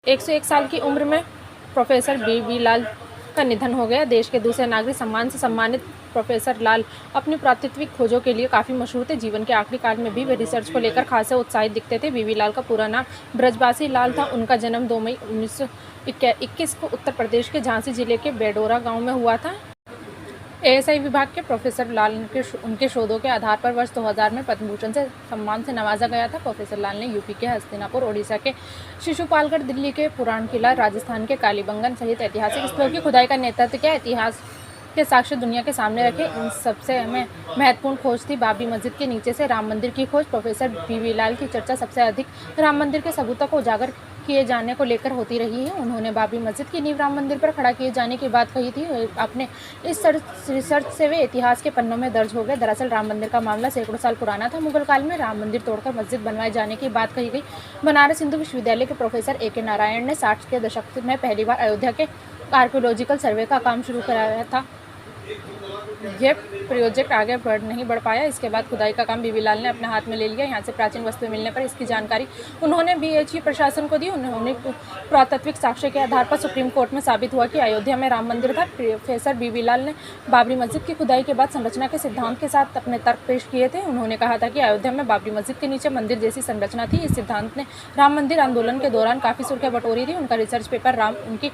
101 साल की उम्र में प्रोफेसर बीबी लाल का निधन हो गया। देश के दूसरे नागरिक सम्मान से सम्मानित प्रोफेसर लाल अपनी प्राकृतिक खोजों के लिए काफ़ी मशहूर थे। जीवन के आखिरी काल में भी वे रिसर्च को लेकर खासे उत्साहित दिखते थे। बीबी लाल का पूरा नाम ब्रजबासी लाल था। उनका जन्म 2 मई 1921 को उत्तर प्रदेश के झांसी जिले के बेडोरा गांव में हुआ था। एएसआई विभाग के प्रोफेसर लाल उनके शोधों के आधार पर वर्ष 2000 में पद्म भूषण से सम्मान से नवाजा गया था। प्रोफेसर लाल ने यूपी के हस्तिनापुर, ओडिशा के शिशुपालगढ़, दिल्ली के पुराण किला, राजस्थान के कालीबंगन सहित ऐतिहासिक स्थलों की खुदाई का नेतृत्व किया। इतिहास के साक्ष्य दुनिया के सामने रखे। इन सबसे महत्वपूर्ण खोज थी बाबरी मस्जिद के नीचे से राम मंदिर की खोज। प्रोफेसर बीबी लाल की चर्चा सबसे अधिक राम मंदिर के सबूतों को उजागर किए जाने को लेकर होती रही है। उन्होंने बाबरी मस्जिद की नींव राम मंदिर पर खड़ा किए जाने की बात कही थी। अपने इस रिसर्च से वे इतिहास के पन्नों में दर्ज हो गए। दरअसल राम मंदिर का मामला सैकड़ों साल पुराना था। मुगल काल में राम मंदिर तोड़कर मस्जिद बनवाए जाने की बात कही गई। बनारस हिंदू विश्वविद्यालय के प्रोफेसर ए के नारायण ने 60 के दशक में पहली बार अयोध्या के आर्कियोलॉजिकल सर्वे का काम शुरू कराया था। यह प्रोजेक्ट आगे नहीं बढ़ पाया। इसके बाद खुदाई का काम बीबी लाल ने अपने हाथ में ले लिया। यहाँ से प्राचीन वस्तुएं मिलने पर इसकी जानकारी उन्होंने बीएचई प्रशासन को दी। उन्होंने पुरातात्विक साक्ष्य के आधार पर सुप्रीम कोर्ट में साबित हुआ कि अयोध्या में राम मंदिर था। प्रोफेसर बीबी लाल ने बाबरी मस्जिद की खुदाई के बाद संरचना के सिद्धांत के साथ अपने तर्क पेश किए थे। उन्होंने कहा था कि अयोध्या में बाबरी मस्जिद के नीचे मंदिर जैसी संरचना थी। इस सिद्धांत ने राम मंदिर आंदोलन के दौरान काफ़ी सुर्खियां बटोरी थी। उनका रिसर्च पेपर राम उनकी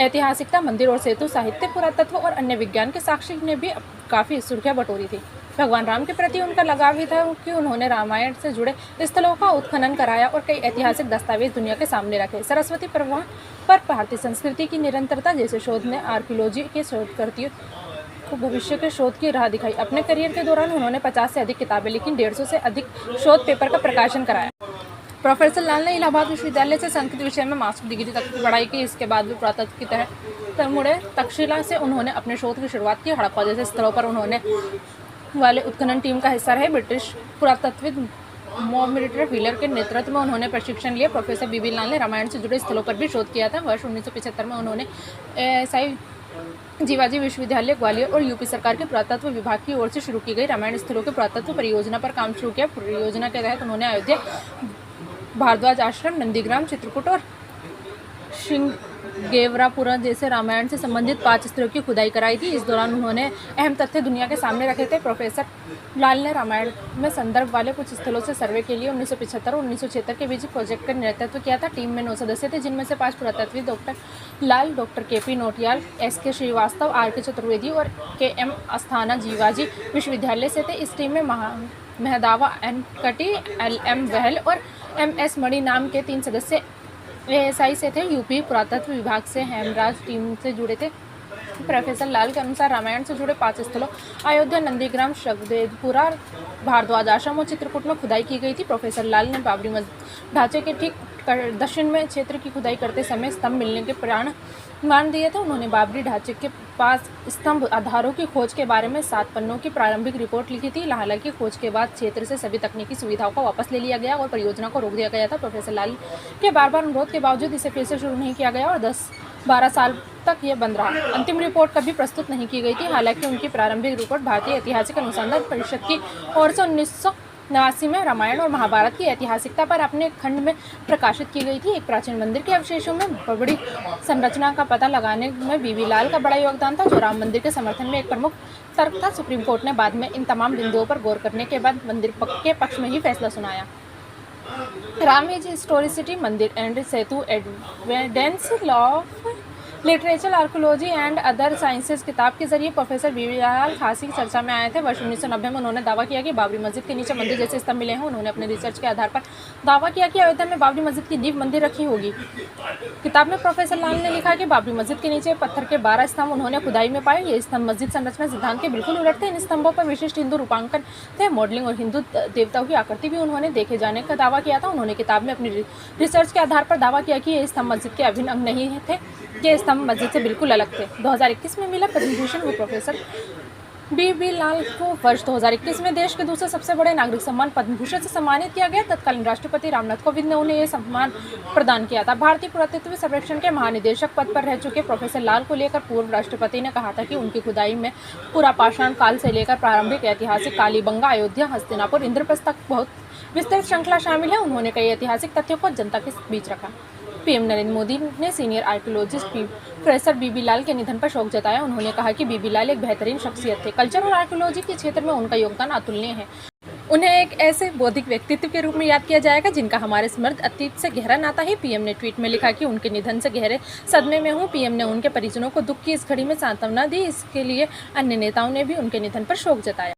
ऐतिहासिकता, मंदिर और सेतु, साहित्य, पुरातत्व और अन्य विज्ञान के साक्ष्य ने भी काफ़ी सुर्खियां बटोरी थी। भगवान राम के प्रति उनका लगाव ही था कि उन्होंने रामायण से जुड़े स्थलों का उत्खनन कराया और कई ऐतिहासिक दस्तावेज दुनिया के सामने रखे। सरस्वती प्रवाह पर भारतीय संस्कृति की निरंतरता जैसे शोध ने आर्कियोलॉजी के शोधकर्ताओं को भविष्य के शोध की राह दिखाई। अपने करियर के दौरान उन्होंने 50 से अधिक किताबें लिखी, 150 से अधिक शोध पेपर का प्रकाशन कराया। प्रोफेसर लाल ने इलाहाबाद विश्वविद्यालय से संस्कृत विषय में मास्टर डिग्री तक की पढ़ाई की। इसके बाद भी पुरातत्व की तरह मुड़े तक्षशिला से उन्होंने अपने शोध की शुरुआत की। हड़प्पा जैसे स्थलों पर उन्होंने वाले उत्खनन टीम का हिस्सा रहे। ब्रिटिश पुरातत्वविद मॉरिटर व्हीलर के नेतृत्व में उन्होंने प्रशिक्षण लिया। प्रोफेसर बीबी लाल ने रामायण से जुड़े स्थलों पर भी शोध किया था। वर्ष 1975 में उन्होंने एएसआई जीवाजी विश्वविद्यालय ग्वालियर और यूपी सरकार के पुरातत्व विभाग की ओर से शुरू की गई रामायण स्थलों के पुरातत्व परियोजना पर काम शुरू किया। परियोजना के तहत उन्होंने अयोध्या, भारद्वाज आश्रम, नंदीग्राम, चित्रकूट और श्रृंगेवरापुरा जैसे रामायण से संबंधित 5 स्थलों की खुदाई कराई थी। इस दौरान उन्होंने अहम तथ्य दुनिया के सामने रखे थे। प्रोफेसर लाल ने रामायण में संदर्भ वाले कुछ स्थलों से सर्वे के लिए 1975 और 1976 के बीच प्रोजेक्ट का नेतृत्व किया था। टीम में 9 सदस्य थे, जिनमें से 5 पुरातत्वविद doctor Lal, doctor KP Nautiyal, SK Srivastava, RK Chaturvedi और केएम अस्थाना जीवाजी विश्वविद्यालय से थे। इस टीम में महदावा एन कटी, LM वहल और MS मणि नाम के 3 सदस्य एएसआई से थे। यूपी पुरातत्व विभाग से हेमराज टीम से जुड़े थे। प्रोफेसर लाल के अनुसार रामायण से जुड़े 5 स्थलों अयोध्या, नंदीग्राम, श्रृंगेवरपुरा, भारद्वाज आश्रम और चित्रकूट में खुदाई की गई थी। प्रोफेसर लाल ने बाबरी मस्जिद ढांचे के ठीक दक्षिण में क्षेत्र की खुदाई करते समय स्तंभ मिलने के प्रमाण मान दिए थे। उन्होंने बाबरी ढांचे के पास स्तंभ आधारों की खोज के बारे में 7 पन्नों की प्रारंभिक रिपोर्ट लिखी थी। हालांकि खोज के बाद क्षेत्र से सभी तकनीकी सुविधाओं को वापस ले लिया गया और परियोजना को रोक दिया गया था। प्रोफेसर लाल के बार अनुरोध के बावजूद इसे फिर से शुरू नहीं किया गया और 10-12 साल तक यह बंद रहा। अंतिम रिपोर्ट कभी प्रस्तुत नहीं की गई थी। हालांकि उनकी प्रारंभिक रिपोर्ट भारतीय ऐतिहासिक अनुसंधान परिषद की ओर से 1989 में रामायण और महाभारत की ऐतिहासिकता पर अपने खंड में प्रकाशित की गई थी। एक प्राचीन मंदिर के अवशेषों में बड़ी संरचना का पता लगाने में बीबी लाल का बड़ा योगदान था, जो राम मंदिर के समर्थन में एक प्रमुख तर्क था। सुप्रीम कोर्ट ने बाद में इन तमाम बिंदुओं पर गौर करने के बाद मंदिर के पक्ष में ही फैसला सुनाया। राम इज हिस्टोरिसिटी, मंदिर and Setu, evidence, law of literature, archaeology and other sciences किताब के जरिए प्रोफेसर बीबी लाल खासी चर्चा में आए थे। वर्ष 1990 में उन्होंने दावा किया कि बाबरी मस्जिद के नीचे मंदिर जैसे स्तंभ मिले हैं। उन्होंने अपने रिसर्च के आधार पर दावा किया कि अयोध्या में बाबरी मस्जिद की नींव मंदिर रखी होगी। किताब में प्रोफेसर लाल ने लिखा कि बाबरी मस्जिद के नीचे पत्थर के 12 स्तंभ उन्होंने खुदाई में पाए। ये स्तंभ मस्जिद संरचना सिद्धांत के बिल्कुल उलट थे। इन स्तंभों पर विशिष्ट हिंदू रूपांकन थे। मॉडलिंग और हिंदू देवताओं की आकृति भी उन्होंने देखे जाने का दावा किया था। उन्होंने किताब में अपनी रिसर्च के आधार पर दावा किया कि ये स्तंभ मस्जिद के अभिन्न अंग नहीं थे, ये स्तंभ मस्जिद से बिल्कुल अलग थे। 2021 में मिला पद्म भूषण को प्रोफेसर बीबी लाल को वर्ष 2021 में देश के दूसरे सबसे बड़े नागरिक सम्मान पद्म भूषण से सम्मानित किया गया। तत्कालीन राष्ट्रपति रामनाथ कोविंद ने उन्हें यह सम्मान प्रदान किया था। भारतीय पुरातत्व सर्वेक्षण के महानिदेशक पद पर रह चुके प्रोफेसर लाल को लेकर पूर्व राष्ट्रपति ने कहा था कि उनकी खुदाई में पूरा पाषाण काल से लेकर प्रारंभिक ऐतिहासिक कालीबंगा, अयोध्या, हस्तिनापुर, इंद्रप्रस्थ तक बहुत विस्तृत श्रृंखला शामिल है। उन्होंने कई ऐतिहासिक तथ्यों को जनता के बीच रखा। पीएम नरेंद्र मोदी ने सीनियर आर्कियोलॉजिस्ट प्रोफेसर बीबी लाल के निधन पर शोक जताया। उन्होंने कहा कि बीबी लाल एक बेहतरीन शख्सियत थे। कल्चर और आर्कियोलॉजी के क्षेत्र में उनका योगदान अतुलनीय है। उन्हें एक ऐसे बौद्धिक व्यक्तित्व के रूप में याद किया जाएगा जिनका हमारे समृद्ध अतीत से गहरा नाता है। पीएम ने ट्वीट में लिखा कि उनके निधन से गहरे सदमे में हूं। पीएम ने उनके परिजनों को दुख की इस घड़ी में सांत्वना दी। इसके लिए अन्य नेताओं ने भी उनके निधन पर शोक जताया।